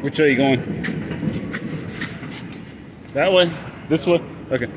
Which way are you going? That way? This way? Okay.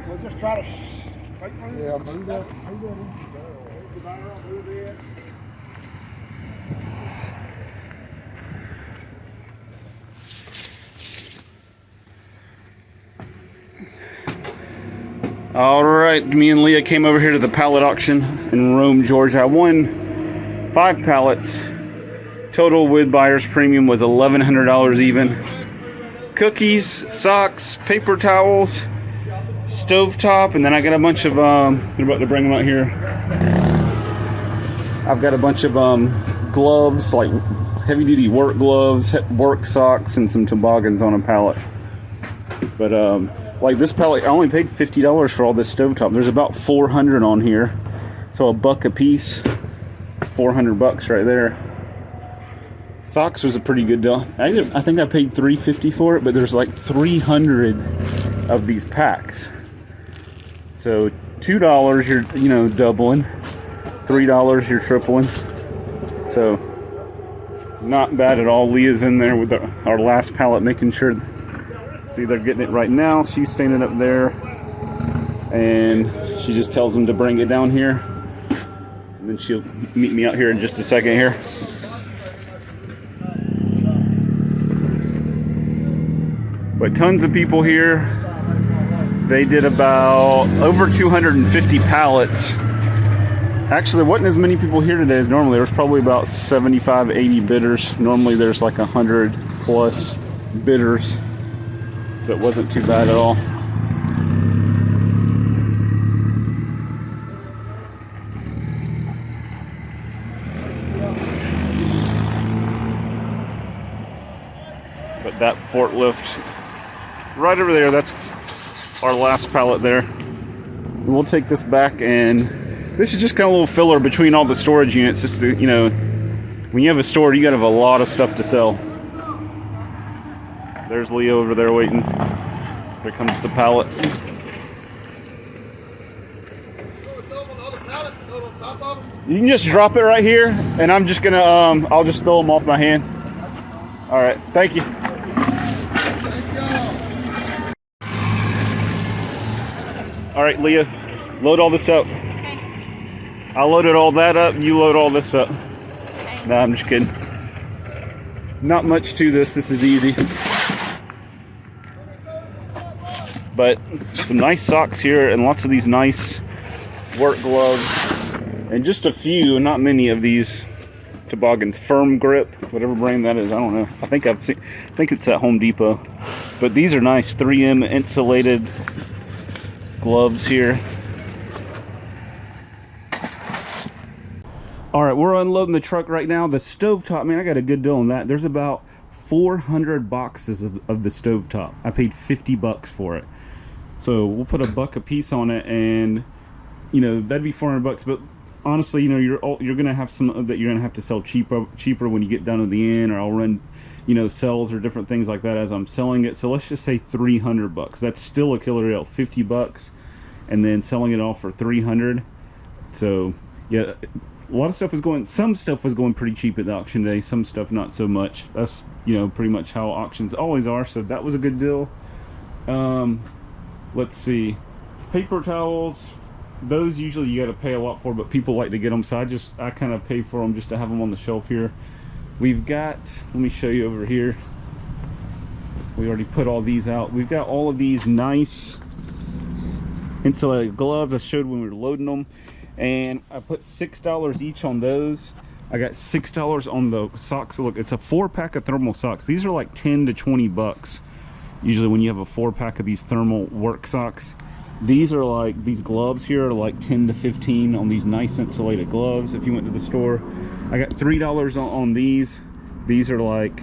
We'll just try to yeah, move that. All right, me and Leah came over here to the pallet auction in Rome, Georgia. I won 5 pallets. Total with buyer's premium was $1,100 even. Cookies, socks, paper towels, stovetop, and then I got a bunch of they're about to bring them out here. I've got a bunch of gloves, like heavy duty work gloves, work socks, and some toboggans on a pallet. But like this pallet, I only paid $50 for all this stovetop. There's about 400 on here, so $1 a piece, 400 bucks right there. Socks was a pretty good deal. I think I paid $350 for it, but there's like 300 of these packs. So $2 you're doubling, $3 you're tripling. So not bad at all. Leah's in there with our last pallet, making sure. See, they're getting it right now. She's standing up there, and she just tells them to bring it down here, and then she'll meet me out here in just a second here. But tons of people here. They did about over 250 pallets. Actually, there wasn't as many people here today as normally. There was probably about 75, 80 bidders. Normally there's like 100 plus bidders. So it wasn't too bad at all. But that forklift right over there, that's our last pallet there. And we'll take this back, and this is just kind of a little filler between all the storage units. Just to, when you have a store, you gotta have a lot of stuff to sell. There's Leo over there waiting. Here comes the pallet. You can just drop it right here, and I'm just gonna I'll just throw them off my hand. All right, thank you. All right, Leah, load all this up. Okay. I loaded all that up, you load all this up. Okay. No, I'm just kidding. Not much to this. This is easy. But some nice socks here, and lots of these nice work gloves, and just a few, not many of these toboggans. Firm Grip, whatever brand that is, I don't know. I think it's at Home Depot. But these are nice 3M insulated gloves here. All right, we're unloading the truck right now. The stovetop, man, I got a good deal on that. There's about 400 boxes of the stovetop. I paid 50 bucks for it. So we'll put $1 a piece on it, and that'd be 400 bucks. But honestly, you're gonna have some that you're gonna have to sell cheaper when you get down to the end, or I'll run sales or different things like that as I'm selling it. So let's just say 300 bucks. That's still a killer deal. 50 bucks, and then selling it all for 300. So yeah, a lot of stuff was going. Some stuff was going pretty cheap at the auction day. Some stuff not so much. That's pretty much how auctions always are. So that was a good deal. Let's see, paper towels. Those usually you got to pay a lot for, but people like to get them, so I kind of pay for them just to have them on the shelf here. We've got, let me show you over here. We already put all these out. We've got all of these nice insulated gloves I showed when we were loading them, and I put $6 each on those. I got $6 on the socks. Look, it's a 4-pack of thermal socks. These are like 10 to 20 bucks usually when you have a 4-pack of these thermal work socks. These are like, these gloves here are like 10 to 15 on these nice insulated gloves if you went to the store. I got $3 on these. These are like,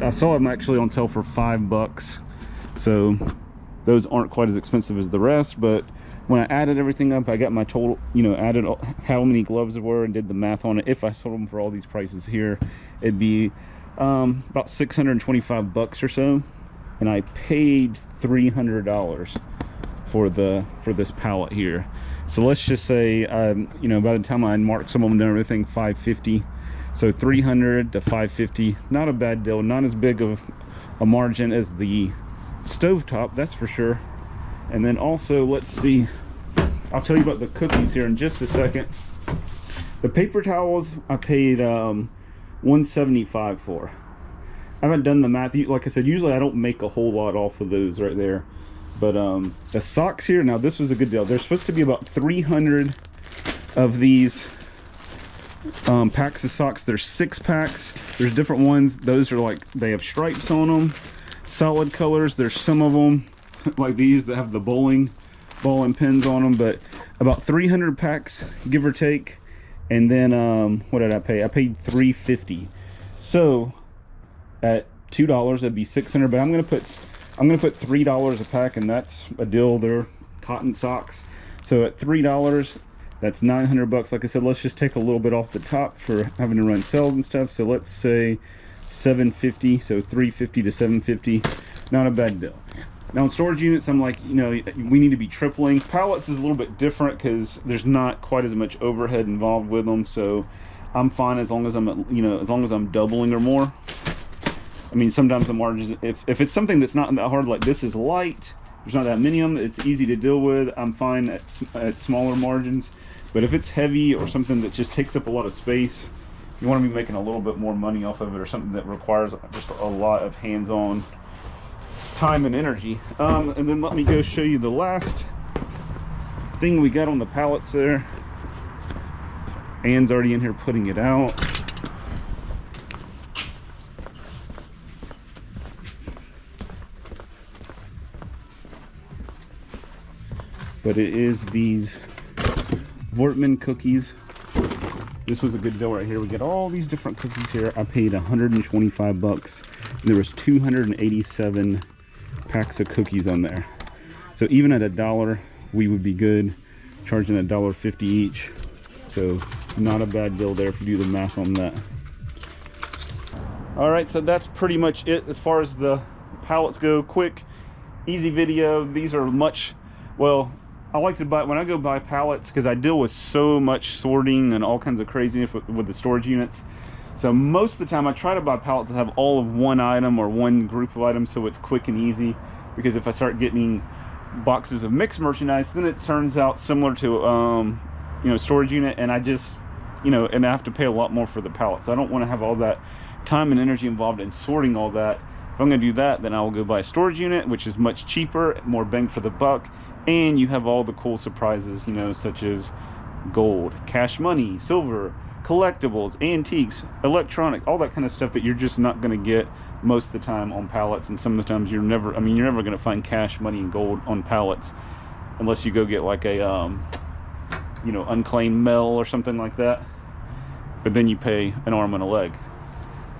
I saw them actually on sale for $5. So those aren't quite as expensive as the rest, but when I added everything up, I got my total, you know, added how many gloves there were and did the math on it. If I sold them for all these prices here, it'd be about 625 bucks or so, and I paid $300 for this pallet here. So let's just say, you know, by the time I marked some of them and everything, 550. So 300 to 550, not a bad deal. Not as big of a margin as the stovetop, that's for sure. And then also, let's see, I'll tell you about the cookies here in just a second. The paper towels I paid $175 for. I haven't done the math. Like I said, usually I don't make a whole lot off of those right there. But the socks here, now this was a good deal. There's supposed to be about 300 of these packs of socks. There's 6 packs. There's different ones. Those are like, they have stripes on them, solid colors. There's some of them like these that have the bowling ball and pins on them, but about 300 packs, give or take. And then what did I pay? I paid $350. So at $2, that'd be $600. But I'm gonna put $3 a pack, and that's a deal. They're cotton socks. So at $3, that's 900 bucks. Like I said, let's just take a little bit off the top for having to run sales and stuff. So let's say 750. So 350 to 750. Not a bad deal. Now in storage units, I'm like, you know, we need to be tripling. Pallets is a little bit different because there's not quite as much overhead involved with them. So I'm fine as long as I'm, you know, as long as I'm doubling or more. I mean, sometimes the margins, if it's something that's not that hard, like this is light, there's not that many of them, it's easy to deal with, I'm fine at smaller margins. But if it's heavy or something that just takes up a lot of space, you want to be making a little bit more money off of it, or something that requires just a lot of hands-on time and energy. And then let me go show you the last thing we got on the pallets there. Anne's already in here putting it out. But it is these Vortman cookies. This was a good deal right here. We get all these different cookies here. I paid 125 bucks. And there was 287 packs of cookies on there. So even at $1, we would be good, charging $1.50 each. So not a bad deal there if you do the math on that. All right, so that's pretty much it as far as the pallets go. Quick, easy video. These are much, well, I like to buy, when I go buy pallets, because I deal with so much sorting and all kinds of craziness with the storage units. So most of the time I try to buy pallets that have all of one item or one group of items, so it's quick and easy. Because if I start getting boxes of mixed merchandise, then it turns out similar to you know, storage unit, and I just, you know, and I have to pay a lot more for the pallet. So I don't want to have all that time and energy involved in sorting all that. If I'm going to do that, then I will go buy a storage unit, which is much cheaper, more bang for the buck, and you have all the cool surprises, you know, such as gold, cash money, silver, collectibles, antiques, electronic, all that kind of stuff that you're just not going to get most of the time on pallets. And some of the times you're never, I mean, you're never going to find cash money and gold on pallets unless you go get like a you know, unclaimed mail or something like that, but then you pay an arm and a leg.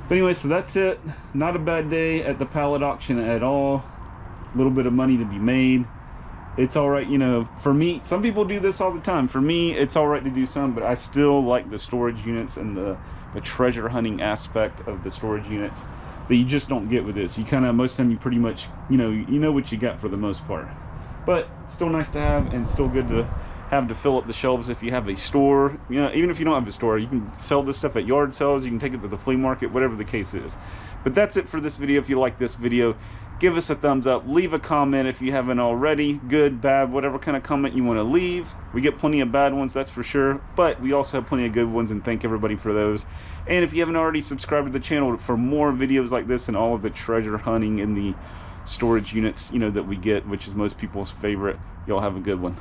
But anyway, so that's it. Not a bad day at the pallet auction at all. A little bit of money to be made. It's all right, you know, for me, some people do this all the time. For me, it's all right to do some, but I still like the storage units and the treasure hunting aspect of the storage units that you just don't get with this. You kind of, most of the time, you pretty much, you know what you got for the most part. But still nice to have, and still good to have to fill up the shelves if you have a store. You know, even if you don't have a store, you can sell this stuff at yard sales, you can take it to the flea market, whatever the case is. But that's it for this video. If you like this video, give us a thumbs up, leave a comment if you haven't already, good, bad, whatever kind of comment you want to leave. We get plenty of bad ones, that's for sure, but we also have plenty of good ones, and thank everybody for those. And if you haven't already, subscribed to the channel for more videos like this and all of the treasure hunting in the storage units, you know, that we get, which is most people's favorite. Y'all have a good one.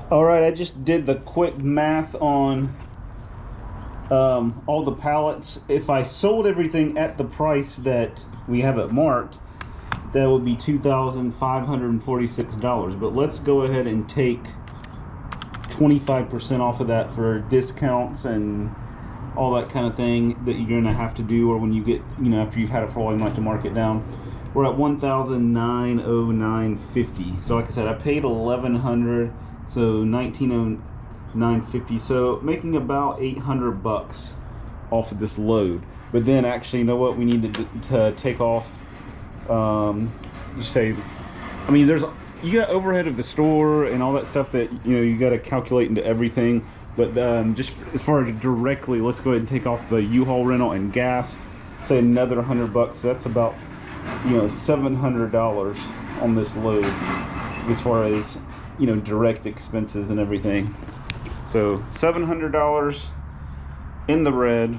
All right, I just did the quick math on all the pallets. If I sold everything at the price that we have it marked, that would be $2,546. But let's go ahead and take 25% off of that for discounts and all that kind of thing that you're gonna have to do, or when you get, you know, after you've had it for a while, you might have to mark it down. we're at 1,909.50. So like I said, I paid 1,100, so 1909.50. So making about 800 bucks off of this load. But then actually, you know what? We need to take off. Just say, I mean, you got overhead of the store and all that stuff that you got to calculate into everything. But just as far as directly, let's go ahead and take off the U-Haul rental and gas. Say another 100 bucks. So that's about $700 on this load as far as direct expenses and everything. So $700 in the red.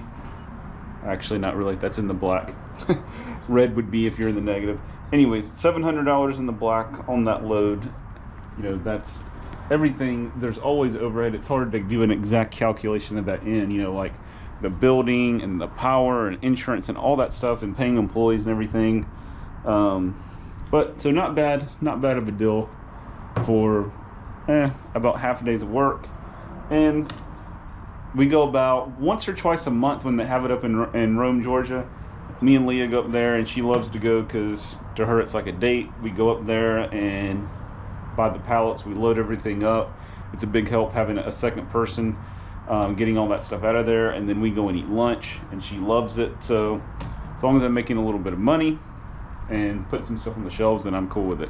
Actually, not really. That's in the black. Red would be if you're in the negative. Anyways, $700 in the black on that load. That's everything. There's always overhead. It's hard to do an exact calculation of that in, like the building and the power and insurance and all that stuff and paying employees and everything. But so not bad of a deal for about half a day's of work. And we go about once or twice a month when they have it up in Rome, Georgia. Me and Leah go up there, and she loves to go because to her it's like a date. We go up there and buy the pallets. We load everything up. It's a big help having a second person getting all that stuff out of there. And then we go and eat lunch, and she loves it. So as long as I'm making a little bit of money and putting some stuff on the shelves, then I'm cool with it.